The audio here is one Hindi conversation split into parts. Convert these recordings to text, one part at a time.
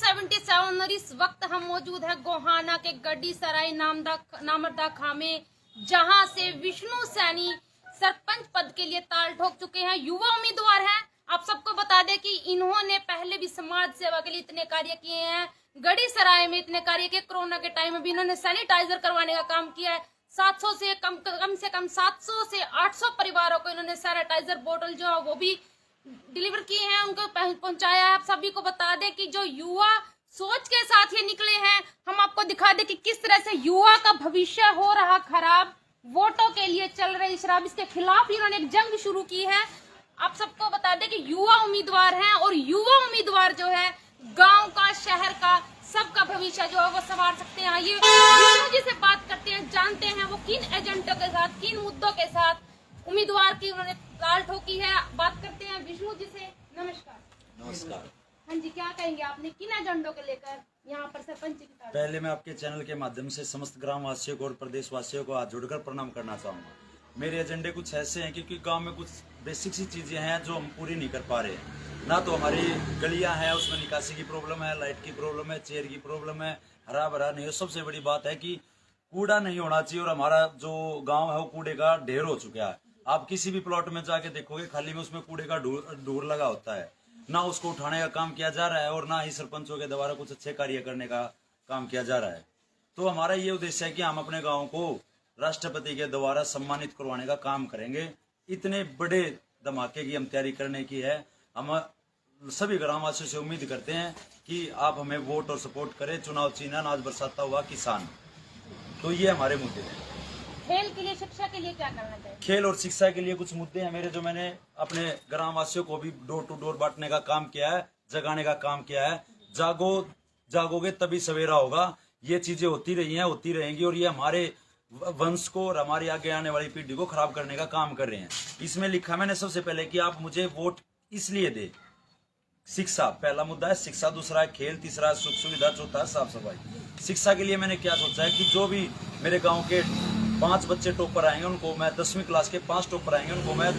77 और इस वक्त हम मौजूद है गोहाना के गड्डी सराय नामरदा खामे, जहां से विष्णु सैनी सरपंच पद के लिए ताल ठोक चुके हैं। युवा उम्मीदवार हैं। आप सबको बता दें कि इन्होंने पहले भी समाज सेवा के लिए इतने कार्य किए हैं, गड्डी सराय में इतने कार्य किए। कोरोना के टाइम में भी इन्होंने सैनिटाइजर करवाने का काम किया है। 700 से कम 700 से 800 परिवारों को इन्होंने सैनिटाइजर बोतल जो है वो भी डिलीवर किए हैं, उनको पहुंचाया है। आप सभी को बता दें कि जो युवा सोच के साथ ये निकले हैं, हम आपको दिखा दें कि किस तरह से युवा का भविष्य हो रहा खराब। वोटों के लिए चल रही शराब, इसके खिलाफ इन्होंने एक जंग शुरू की है। आप सबको बता दें कि युवा उम्मीदवार हैं और युवा उम्मीदवार जो है गांव का, शहर का, सबका भविष्य जो है वो संवार सकते हैं। ये विष्णु जी से बात करते हैं, जानते हैं वो किन एजेंडों के साथ, किन मुद्दों के साथ उम्मीदवार की उन्होंने ताल ठोकी है। बात करते हैं विष्णु जी से। नमस्कार। नमस्कार। हाँ जी, क्या कहेंगे, आपने किन एजेंडों को लेकर यहाँ पर सरपंच की ताल? पहले मैं आपके चैनल के माध्यम से समस्त ग्रामवासियों को और प्रदेशवासियों को हाथ जोड़कर प्रणाम करना चाहूँगा। मेरे एजेंडे कुछ ऐसे हैं क्योंकि गांव में कुछ बेसिक सी चीज़ें हैं जो हम पूरी नहीं कर पा रहे हैं। ना तो हमारी गलियां हैं, उसमें निकासी की प्रॉब्लम है, लाइट की प्रॉब्लम है, चेयर की प्रॉब्लम है, हरा भरा नहीं है। सबसे बड़ी बात है कि कूड़ा नहीं होना चाहिए और हमारा जो गाँव है वो कूड़े का ढेर हो चुका है। आप किसी भी प्लॉट में जाके देखोगे खाली में उसमें कूड़े का ढूर लगा होता है। ना उसको उठाने का काम किया जा रहा है और ना ही सरपंचों के द्वारा कुछ अच्छे कार्य करने का काम किया जा रहा है। तो हमारा ये उद्देश्य है कि हम अपने गांव को राष्ट्रपति के द्वारा सम्मानित करवाने का काम करेंगे। इतने बड़े धमाके की हम तैयारी करने की है। हम सभी ग्रामवासियों से उम्मीद करते हैं कि आप हमें वोट और सपोर्ट करें। चुनाव चिन्ह अनाज बरसाता हुआ किसान। तो ये हमारे मुद्दे हैं। खेल के लिए, शिक्षा के लिए क्या करना चाहिए? खेल और शिक्षा के लिए कुछ मुद्दे हैं मेरे, जो मैंने अपने ग्रामवासियों को भी डोर टू डोर बांटने का काम किया है, जगाने का काम किया है। जागोगे तभी सवेरा होगा। ये चीजें होती रही हैं, होती रहेंगी और ये हमारे वंश को और हमारी आगे आने वाली पीढ़ी को खराब करने का काम कर रहे हैं। इसमें लिखा मैंने सबसे पहले कि आप मुझे वोट इसलिए दे। शिक्षा पहला मुद्दा है, शिक्षा। दूसरा है खेल, तीसरा है सुख सुविधा, चौथा है साफ सफाई। शिक्षा के लिए मैंने क्या सोचा है कि जो भी मेरे गाँव के 5 बच्चे टॉपर आएंगे उनको मैं 10वीं क्लास के 5 टॉपर आएंगे उनको मैं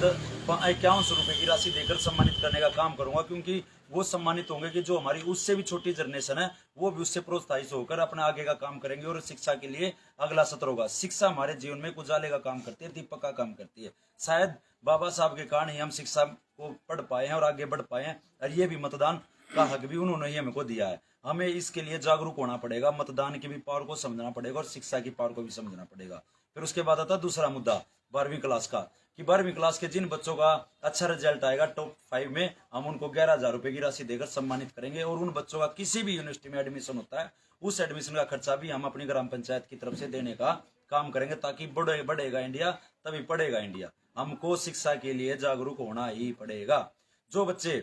5100 रुपए की राशि देकर सम्मानित करने का काम करूंगा। क्योंकि वो सम्मानित होंगे कि जो हमारी उससे भी छोटी जनरेशन है वो भी उससे प्रोत्साहित होकर अपना आगे का काम करेंगे और शिक्षा के लिए अगला सत्र होगा। शिक्षा हमारे जीवन में उजाले का काम करती है, दीपक का काम करती है। शायद बाबा साहब के कारण ही हम शिक्षा को पढ़ पाए हैं और आगे बढ़ पाए हैं। और ये भी मतदान का हक भी उन्होंने ही हमको दिया है। हमें इसके लिए जागरूक होना पड़ेगा, मतदान की भी पावर को समझना पड़ेगा और शिक्षा की पावर को भी समझना पड़ेगा। फिर उसके बाद आता दूसरा मुद्दा 12वीं क्लास का, कि 12वीं क्लास के जिन बच्चों का अच्छा रिजल्ट आएगा टॉप 5 में, हम उनको 11,000 रुपए की राशि देकर सम्मानित करेंगे। और उन बच्चों का किसी भी यूनिवर्सिटी में एडमिशन होता है उस एडमिशन का खर्चा भी हम अपनी ग्राम पंचायत की तरफ से देने का काम करेंगे, ताकि बढ़ेगा इंडिया तभी पढ़ेगा इंडिया। हमको शिक्षा के लिए जागरूक होना ही पड़ेगा। जो बच्चे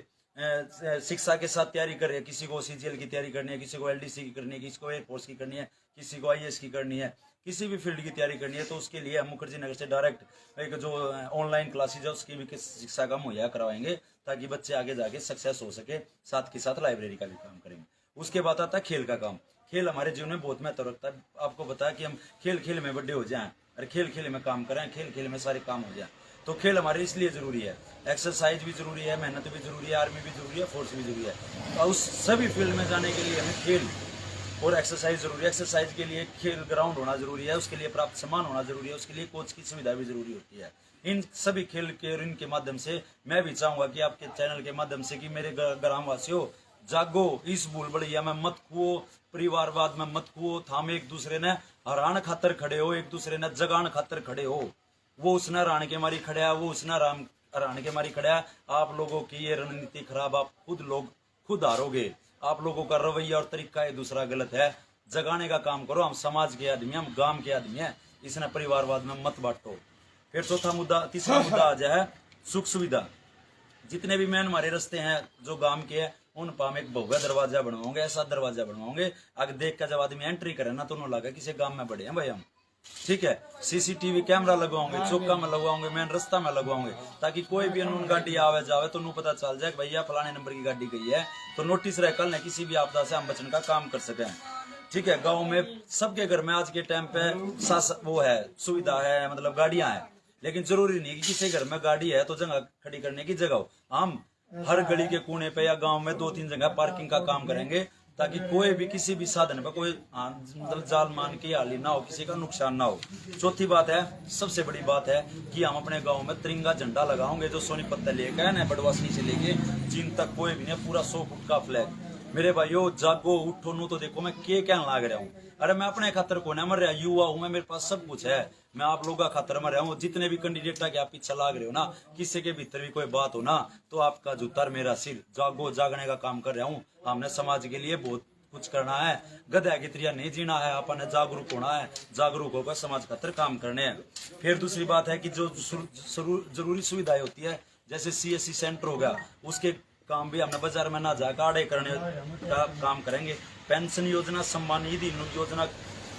शिक्षा के साथ तैयारी कर रहे हैं, किसी को सीजीएल की तैयारी करनी है, किसी को एलडीसी की करनी है, किसी को एयरफोर्स की करनी है, किसी को आईएएस की करनी है, किसी भी फील्ड की तैयारी करनी है, तो उसके लिए हम मुखर्जी नगर से डायरेक्ट एक जो ऑनलाइन क्लासेज है उसकी भी शिक्षा का मुहैया करवाएंगे, ताकि बच्चे आगे जाके सक्सेस हो सके। साथ के साथ लाइब्रेरी का भी काम करेंगे। उसके बाद आता है खेल का काम। खेल हमारे जीवन में बहुत महत्व रखता है। आपको बताया कि हम खेल खेल में बड़े हो जाएं और खेल खेल में काम करें, खेल खेल में सारे काम हो जाए। तो खेल हमारे इसलिए जरूरी है, एक्सरसाइज भी जरूरी है, मेहनत भी जरूरी है, आर्मी भी जरूरी है, फोर्स भी जरूरी है। और उस सभी फील्ड में जाने के लिए हमें खेल और एक्सरसाइज जरूरी है। एक्सरसाइज के लिए खेल ग्राउंड होना जरूरी है, उसके लिए प्राप्त सामान होना जरूरी है, उसके लिए कोच की सुविधा भी जरूरी होती है। इन सभी खेल के और इनके माध्यम से मैं भी चाहूंगा कि आपके चैनल के माध्यम से कि मेरे ग्रामवासियों जागो, इस भूलभुलैया में मत खुओ, परिवारवाद में मत खुओ। थाम एक दूसरे ने हरान खातर खड़े हो, एक दूसरे ने जगान खातर खड़े हो। वो उसने हरान के मारी खड़ा, वो उसने हरान के मारी खड़ा। आप लोगों की ये रणनीति खराब, आप खुद हारोगे। आप लोगों का रवैया और तरीका एक दूसरा गलत है। जगाने का काम करो। हम समाज के आदमी, हम गांव के आदमी हैं, इसने परिवारवाद में मत बांटो। फिर तीसरा मुद्दा आ जाए सुख सुविधा। जितने भी मेन हमारे रास्ते हैं जो गांव के हैं उन पर हम एक भव्य दरवाजा बनवाओगे, ऐसा दरवाजा बनवाओगे आगे देख कर जब आदमी एंट्री करे ना तो उन्होंने लगा किसी गांव में बड़े हैं भाई हम। ठीक है, सीसीटीवी कैमरा लगवाओगे, चौका में लगवाओगे, मेन रास्ता में लगवाओगे, ताकि कोई भी अनून गाड़ी आवे जावे तो पता चल जाए कि भैया फलाने नंबर की गाड़ी गई है, तो नोटिस रह कल ने किसी भी आपदा से हम बचने का काम कर सके। ठीक है, गाँव में सबके घर में आज के टाइम पे वो है, सुविधा है, मतलब गाड़ियां हैं, लेकिन जरूरी नहीं कि किसी घर में गाड़ी है तो जगह खड़ी करने की जगह हो। हम हर गली के कोने पे या गांव में 2-3 जगह पार्किंग का काम करेंगे, ताकि कोई भी किसी भी साधन पर कोई मतलब जाल मान के हाली ना हो, किसी का नुकसान ना हो। चौथी बात है, सबसे बड़ी बात है कि हम अपने गांव में तिरंगा झंडा लगाओगे, जो सोनीपत लेकर है ना, बड़वासनी से लेके चीन तक कोई भी नहीं, पूरा 100 फुट का फ्लैग। मेरे भाइयों जागो उठो, नू तो देखो मैं क्या कहने लाग रहा हूँ। अरे मैं अपने खातर को ना मर रहा, युवा हूं मैं, मेरे पास सब कुछ है, मैं आप लोगों का खातर मर रहा हूँ। जितने भी कैंडिडेट के आप पीछे लाग रहे हो ना, किसी के भीतर भी कोई बात हो ना, तो आपका जूतर मेरा सिर। जागो, जागने का काम कर रहा हूँ। हमने समाज के लिए बहुत कुछ करना है, गधा की तरह नहीं जीना है, अपन ने जागरूक होना है, जागरूक होकर समाज खातर काम करने हैं। फिर दूसरी बात है कि जो जरूरी सुविधाएं होती है, जैसे CSC सेंटर हो गया, उसके काम भी हमने बाजार में ना जाकर आड़े करने का काम करेंगे। पेंशन योजना, सम्मान निधि योजना,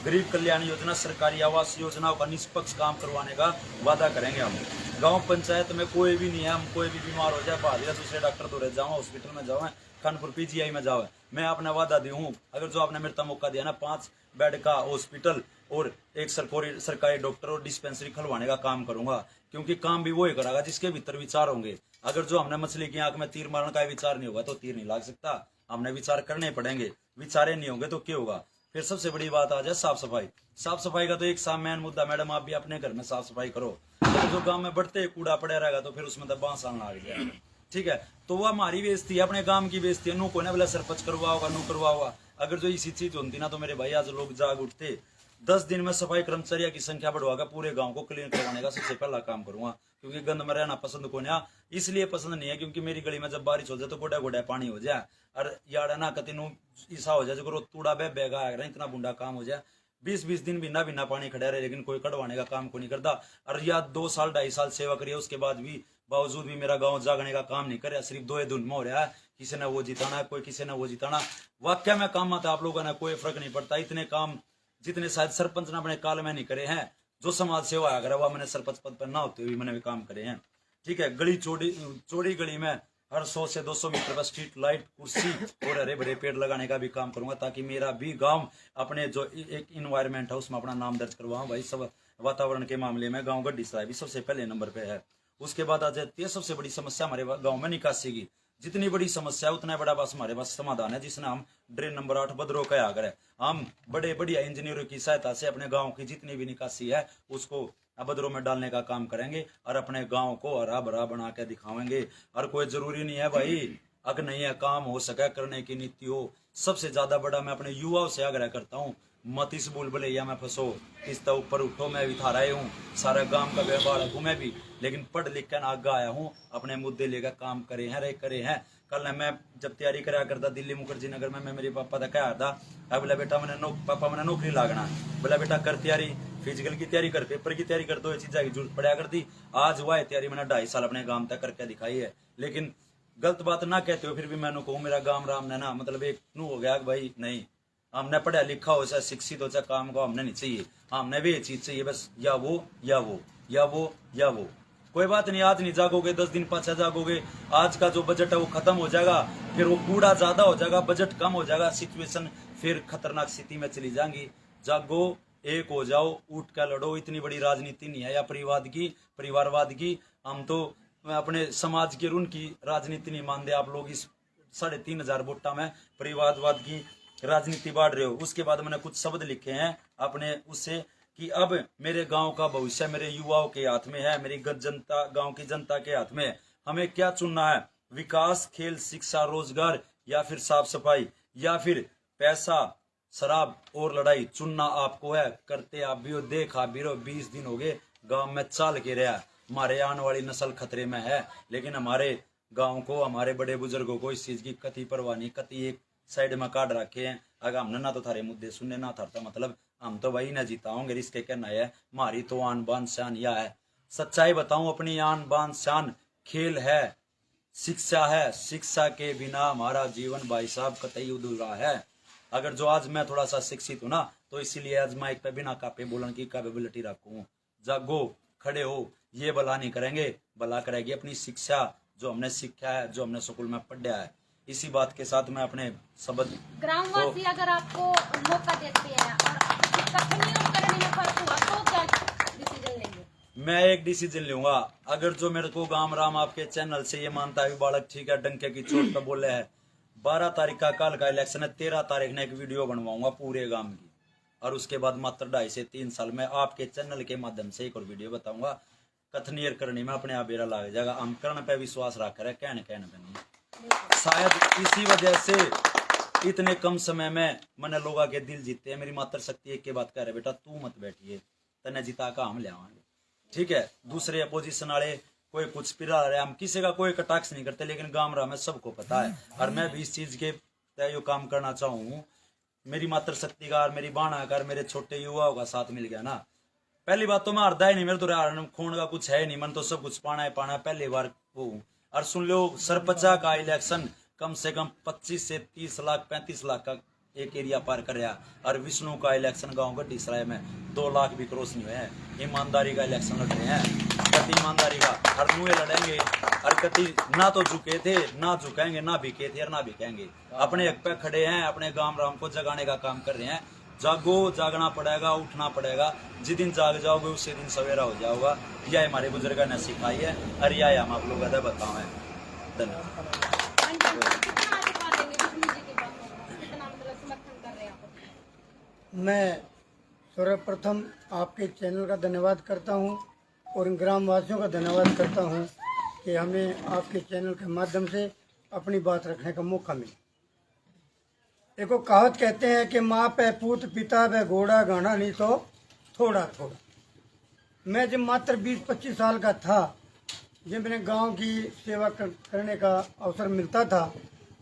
गरीब कल्याण योजना, सरकारी आवास योजनाओं का निष्पक्ष काम करवाने का वादा करेंगे हम। गांव पंचायत में कोई भी नहीं है, हम कोई भी बीमार हो जाए, भाग दूसरे डॉक्टर दौरे जाओ, हॉस्पिटल में जाओ, कानपुर PGI में जाओ, मैं अपना वादा दी हूँ। अगर जो आपने मेरे को मौका दिया ना, 5 बेड का हॉस्पिटल और एक सरकारी डॉक्टर और डिस्पेंसरी खुलवाने का काम करूंगा, क्योंकि काम भी वही करेगा जिसके भीतर विचार होंगे। अगर जो हमने मछली की आंख में तीर मारने का विचार नहीं होगा तो तीर नहीं लाग सकता। हमने विचार करने पड़ेंगे, विचारे नहीं होंगे तो क्या होगा। फिर सबसे बड़ी बात आ जाए साफ सफाई। साफ सफाई का तो एक मेन मुद्दा, मैडम आप भी अपने घर में साफ सफाई करो। अगर जो गांव में बढ़ते कूड़ा पड़ा रहेगा तो फिर उसमें तो बांस आना लग जाएगा, ठीक है। तो वह हमारी बेइज्जती है, अपने काम की बेइज्जती है। नू को ना बोला सरपंच करवा होगा, नू करवा होगा। अगर जो इसी चीज होती ना, तो मेरे भाई आज लोग जाग उठते। 10 दिन में सफाई कर्मचारियों की संख्या बढ़वाकर पूरे गांव को क्लीन करवाने का सबसे पहला काम करूंगा, क्योंकि गंद में रहना पसंद को नहीं। इसलिए पसंद नहीं है क्योंकि मेरी गली में जब बारिश हो जाए तो गोडा गोडा पानी हो जाए, और यार ना कति ईसा हो जाए जो तूड़ा बेगा इतना बुंडा काम हो जाए। 20-20 दिन बिना पानी खड़ा रहे, लेकिन कोई कटवाने का काम को नहीं करता। और या 2 साल 2.5 साल सेवा करिए, उसके बाद भी बावजूद भी मेरा गांव जागने का काम नहीं करे। सिर्फ 2 धुन में हो रहा है, किसी ने वो जिताना, कोई किसी ने वो जिताना। वाक्य में काम आता आप लोगों ने, कोई फर्क नहीं पड़ता। इतने काम जितने शायद सरपंच ने अपने काल में नहीं करे हैं, जो समाज सेवा अगर वह मैंने सरपंच पद पर ना होते हुए मैंने भी काम करे हैं, ठीक है। गली चौड़ी गली में हर 100 से 200 मीटर पर स्ट्रीट लाइट, कुर्सी और हरे भरे पेड़ लगाने का भी काम करूंगा, ताकि मेरा भी गांव अपने जो एक इन्वायरमेंट है उसमें अपना नाम दर्ज करवाऊं। भाई सब वातावरण के मामले में गांव गड्डी सराय भी सबसे पहले नंबर पे है। उसके बाद आ जाती है सबसे बड़ी समस्या हमारे गांव में निकासी की। जितनी बड़ी समस्या उतना बड़ा बस हमारे पास समाधान है, जिसने हम ड्रेन नंबर 8 बदरो का आगर है। हम बड़े बढ़िया इंजीनियरों की सहायता से अपने गांव की जितनी भी निकासी है उसको बदरों में डालने का काम करेंगे और अपने गांव को हरा भरा बना के दिखाएंगे। और कोई जरूरी नहीं है भाई, अगर नहीं है काम हो सके करने की नीति हो। सबसे ज्यादा बड़ा मैं अपने युवाओं से आग्रह करता हूँ, मत इस बुलबुलैया में फंसो, इस तो ऊपर उठो। मैं भी था रहे हूँ, सारा गांव का व्यवहार हूँ मैं भी, लेकिन पढ़ लिख कर आगे आया हूँ, अपने मुद्दे लेकर काम करे हैं। कल मैं जब तैयारी कराया करता दिल्ली मुखर्जी नगर में, मैं मेरे पापा तक आया था, अब बोला बेटा पापा मैंने नौकरी लागना, बोला बेटा कर तैयारी, फिजिकल की तैयारी कर, पेपर की तैयारी कर, दो ये चीजें की जरूरत पड़ा करती। आज हुआ है तैयारी मैंने 2.5 साल अपने गांव तक करके दिखाई है। लेकिन गलत बात ना कहते हो, फिर भी मैंने कहूँ मेरा गांव राम ने ना मतलब एक नू हो गया भाई, नहीं हमने पढ़ा लिखा हो चाहे शिक्षित हो चाहे काम को हमने नहीं चाहिए, हमने भी ये चीज चाहिए बस, या वो या वो या वो या वो। कोई बात नहीं, आज नहीं जागोगे 10 दिन पाछा जागोगे, आज का जो बजट है वो खत्म हो जाएगा, फिर वो कूड़ा ज्यादा हो जाएगा, बजट कम हो जाएगा, सिचुएशन फिर खतरनाक स्थिति में चली जाएंगी। जागो, एक हो जाओ, उठ कर लड़ो। इतनी बड़ी राजनीति नहीं है या परिवारवाद की। हम तो अपने समाज के ऋण की राजनीति नहीं मानते। आप लोग इस 3,500 वोटा में परिवारवाद की राजनीति बांट रहे हो। उसके बाद मैंने कुछ शब्द लिखे हैं अपने उससे कि अब मेरे गांव का भविष्य मेरे युवाओं के हाथ में है, मेरी जनता, गांव की जनता के हाथ में है। हमें क्या चुनना है, विकास, खेल, शिक्षा, रोजगार, या फिर साफ सफाई, या फिर पैसा, शराब और लड़ाई। चुनना आपको है, करते आप भी हो, देखा भी रहो। 20 दिन हो गए गांव में चाल के रहा, हमारे आने वाली नस्ल खतरे में है, लेकिन हमारे गांव को, हमारे बड़े बुजुर्गों को इस चीज की कति परवाह नहीं, कति एक साइड में काट रखे हैं। अगर हमने ना तो थारे मुद्दे सुनने ना था मतलब हम तो वही ना जीताओगे, इसके कहना है हमारी तो आन बान शान या है। सच्चाई बताऊं, अपनी आन बान शान खेल है, शिक्षा है। शिक्षा के बिना हमारा जीवन भाई साहब कतई अधूरा है। अगर जो आज मैं थोड़ा सा शिक्षित हूं ना, तो इसीलिए आज माइक पे बिना कापे बोलने की कैपेबिलिटी रखूं। जागो, खड़े हो, ये भला नहीं करेंगे, भला करेगी अपनी शिक्षा, जो हमने सीखा है, जो हमने स्कूल में पढ़ा है। इसी बात के साथ मैं अपने शब्द ग्रामवासी अगर आपको मौका देते हैं और कथनियों करने में फर्क हुआ तो क्या डिसीजन लेंगे? मैं एक डिसीजन लूंगा। अगर जो मेरे को गाम राम आपके चैनल से ये मानता है बालक ठीक है, डंके की चोट पे बोले है, 12 तारीख का कल का इलेक्शन है, 13 तारीख ने एक वीडियो बनवाऊंगा पूरे गांव की, और उसके बाद मात्र 2.5 से 3 साल में आपके चैनल के माध्यम से एक और वीडियो बताऊंगा। कथनीर करने में अपने आप बेरा लग जाएगा। हम कर्ण पे विश्वास रख रहे, कहने पे नहीं। शायद इसी वजह से इतने कम समय में मैंने लोगों के दिल जीते हैं। मेरी मात्र शक्ति एक के बात कह रहे, बेटा तू मत बैठिए, तने जिता का हम ले आवांगे, ठीक है। दूसरे अपोजिशन वाले कोई कुछ पिरा रहे, हम किसी का कोई कटाक्ष नहीं करते, लेकिन गामरा में सबको पता है। और मैं भी इस चीज के तय काम करना चाहूँ। मेरी मात्र शक्ति का और मेरी बाणा का और मेरे छोटे युवाओं का साथ मिल गया ना। पहली बात तो मैं हरदा ही नहीं, मेरे तो खून का कुछ है नहीं, मन तो सब कुछ पाना है पहली बार वो। और सुन लो, सरपंचा का इलेक्शन कम से कम 25 से 30 लाख 35 लाख का एक एरिया पार कर रहा। और विष्णु का इलेक्शन गांव गड्डी सराय में 2 लाख भी क्रॉस नहीं हुए हैं। ईमानदारी का इलेक्शन लड़ रहे हैं, कति ईमानदारी का हर नुए लड़ेंगे। और कति ना तो झुके थे, ना झुकेंगे, ना बिके थे और ना बिकेंगे। अपने एक पे खड़े हैं, अपने गांव राम को जगाने का काम कर रहे हैं। जागो, जागना पड़ेगा, उठना पड़ेगा। जिस दिन जाग जाओगे उसी दिन सवेरा हो जाओगा। यह हमारे बुजुर्गों ने सिखाई है और यह हम आप लोगों को बताओ है। धन्यवाद। मैं सर्वप्रथम आपके चैनल का धन्यवाद करता हूं और इन ग्रामवासियों का धन्यवाद करता हूं कि हमें आपके चैनल के माध्यम से अपनी बात रखने का मौका मिला। देखो, कहावत कहते हैं कि माँ पे पूत पिता पे घोड़ा गाना नहीं तो थोड़ा थोड़ा। मैं जब मात्र 20-25 साल का था, जब मैंने गांव की सेवा करने का अवसर मिलता था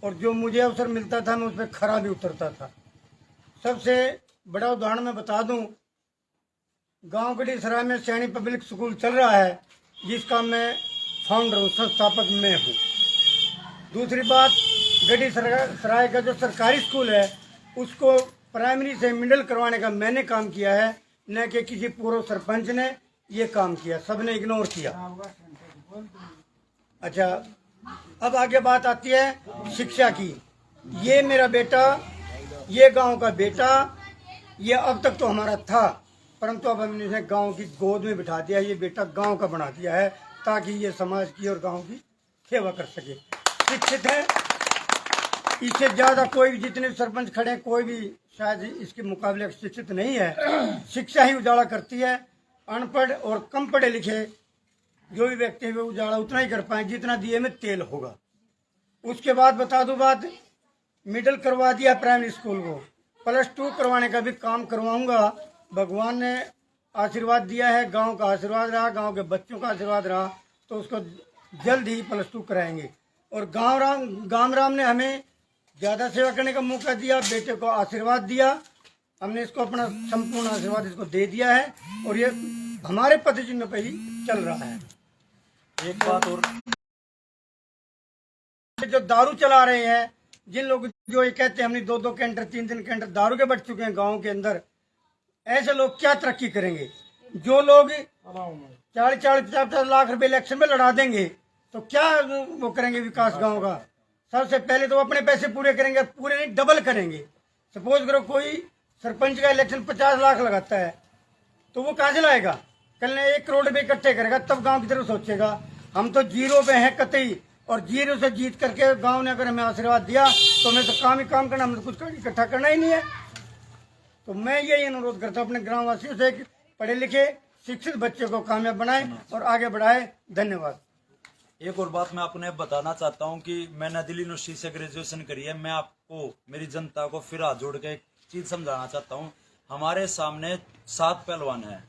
और जो मुझे अवसर मिलता था मैं उस पर खरा भी उतरता था। सबसे बड़ा उदाहरण मैं बता दूं, गांव गढ़ी सराय में सैनी पब्लिक स्कूल चल रहा है, जिसका मैं फाउंडर हूँ, संस्थापक मैं हूँ। दूसरी बात, गढ़ी सराय का जो सरकारी स्कूल है उसको प्राइमरी से मिडिल करवाने का मैंने काम किया है, न कि किसी पूर्व सरपंच ने ये काम किया, सबने इग्नोर किया। अच्छा, अब आगे बात आती है शिक्षा की। ये मेरा बेटा, ये गांव का बेटा, ये अब तक तो हमारा था, परंतु अब हमने इसे गांव की गोद में बिठा दिया। ये बेटा गांव का बना दिया है ताकि ये समाज की और गांव की सेवा कर सके। शिक्षित है, इससे ज्यादा कोई भी, जितने सरपंच खड़े हैं कोई भी शायद इसके मुकाबले शिक्षित नहीं है। शिक्षा ही उजाला करती है। अनपढ़ और कम पढ़े लिखे जो भी व्यक्ति है वो उजाला उतना ही कर पाए जितना दिए में तेल होगा। उसके बाद बता दूं बात, मिडिल करवा दिया प्राइमरी स्कूल को, +2 करवाने का भी काम करवाऊंगा। भगवान ने आशीर्वाद दिया है, गांव का आशीर्वाद रहा, गांव के बच्चों का आशीर्वाद रहा, तो उसको जल्द ही +2 कराएंगे। और गांव राम ने हमें ज़्यादा सेवा करने का मौका दिया, बेटे को आशीर्वाद दिया, हमने इसको अपना संपूर्ण आशीर्वाद इसको दे दिया है और ये हमारे पति चिन्ह पर ही चल रहा है। एक बात और, जो दारू चला रहे हैं, जिन लोग जो ये कहते हैं हमने 2-2 कैंटर 3-3 कैंटर दारू के बढ़ चुके हैं गांव के अंदर, ऐसे लोग क्या तरक्की करेंगे? जो लोग 40-50 लाख रुपए इलेक्शन में लड़ा देंगे तो क्या वो करेंगे विकास गांव का? सबसे पहले तो अपने पैसे पूरे करेंगे, पूरे नहीं डबल करेंगे। सपोज करो कोई सरपंच का इलेक्शन 50 लाख लगाता है तो वो कहाँ से लाएगा? कल ने 1 करोड़ रुपए इकट्ठे करेगा तब गांव की तरफ सोचेगा। हम तो 0 पे हैं कतई, और 0 से जीत करके गांव ने अगर हमें आशीर्वाद दिया तो हमें तो काम ही काम करना, हमें तो कुछ इकट्ठा करना ही नहीं है। तो मैं यही अनुरोध करता हूँ अपने ग्रामवासियों से, पढ़े लिखे शिक्षित बच्चे को कामयाब बनाए और आगे बढ़ाए। धन्यवाद। एक और बात मैं आपको बताना चाहता हूं कि मैंने दिल्ली यूनिवर्सिटी से ग्रेजुएशन करी है। मैं आपको, मेरी जनता को फिर हाथ जोड़ के एक चीज समझाना चाहता हूं। हमारे सामने 7 पहलवान हैं,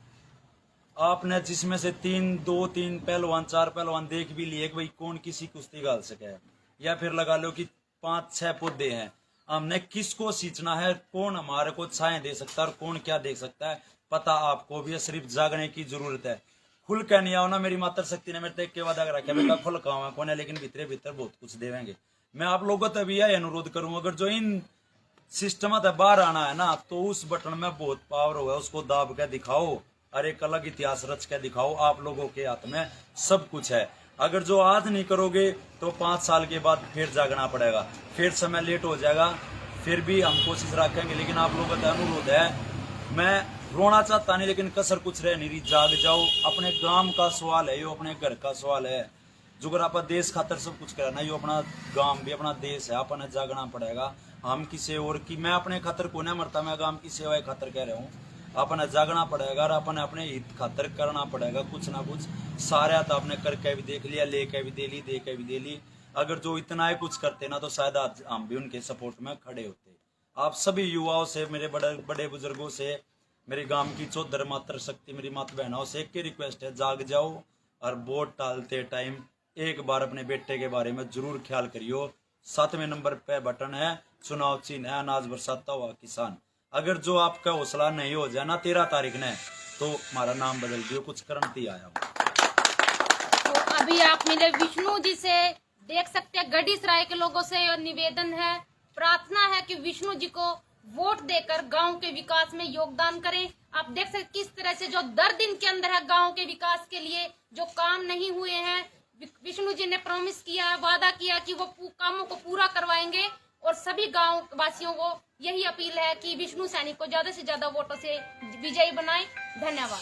आपने जिसमें से 2-3 पहलवान 4 पहलवान देख भी लिए कि भाई कौन किसी कुश्ती गाल सके, या फिर लगा लो कि 5-6 पौधे हैं। हमने किसको सींचना है, कौन हमारे को छाएं दे सकता है और कौन क्या दे सकता है, पता आपको भी है। सिर्फ जागने की जरूरत है। खुल के नहीं आओ ना, मेरी मातर शक्ति ने मेरे तक के वादा रखा बेटा खुल का कौन है, लेकिन भीतरे भीतर बहुत कुछ देवेंगे। मैं आप लोगों तक भी यह अनुरोध करूंगा, अगर जो इन सिस्टम तक बाहर आना है ना, तो उस बटन में बहुत पावर होगा, उसको दाब के दिखाओ और एक अलग इतिहास रच के दिखाओ। आप लोगों के हाथ में सब कुछ है। अगर जो आज नहीं करोगे तो 5 साल के बाद फिर जागना पड़ेगा, फिर समय लेट हो जाएगा। फिर भी हम कोशिश रखेंगे, लेकिन आप लोगों का अनुरोध है, मैं रोना चाहता नहीं लेकिन कसर कुछ रह नहीं रही। जाग जाओ, अपने गांव का सवाल है, यो अपने घर का सवाल है। जुगर आप देश खातर सब कुछ कराना, यो अपना गांव भी अपना देश है, अपन जागना पड़ेगा। हम किसी और की, मैं अपने खातर को नहीं मरता, मैं गांव की सेवा खातर कह रहा हूँ। अपन जागना पड़ेगा और अपन अपने हित खातर करना पड़ेगा कुछ ना कुछ। सारा तो आपने करके भी देख लिया, लेके भी दे ली, दे के भी दे ली। अगर जो इतना ही कुछ करते ना तो शायद आज हम भी उनके सपोर्ट में खड़े होते। आप सभी युवाओं से, मेरे बड़े बड़े बुजुर्गों से, मेरे गांव की चौधर मात्र शक्ति मेरी माता बहनों से एक ही रिक्वेस्ट है, जाग जाओ और वोट डालते टाइम एक बार अपने बेटे के बारे में जरूर ख्याल करियो। 7वें नंबर पे बटन है, चुनाव चिन्ह है अनाज बरसाता हुआ किसान। अगर जो आपका हौसला नहीं हो जाए ना 13 तारीख ने, तो हमारा नाम बदल दियो, कुछ करंती आया। तो अभी आप मेरे विष्णु जी से देख सकते हैं, गढ़ी सराय के लोगों से और निवेदन है, प्रार्थना है कि विष्णु जी को वोट देकर गांव के विकास में योगदान करें। आप देख सकते किस तरह से जो 10 दिन के अंदर है गांव के विकास के लिए जो काम नहीं हुए हैं, विष्णु जी ने प्रॉमिस किया, वादा किया कि वो कामों को पूरा करवाएंगे। और सभी गांव वासियों को यही अपील है कि विष्णु सैनी को ज्यादा से ज्यादा वोटों से विजयी बनाएं। धन्यवाद।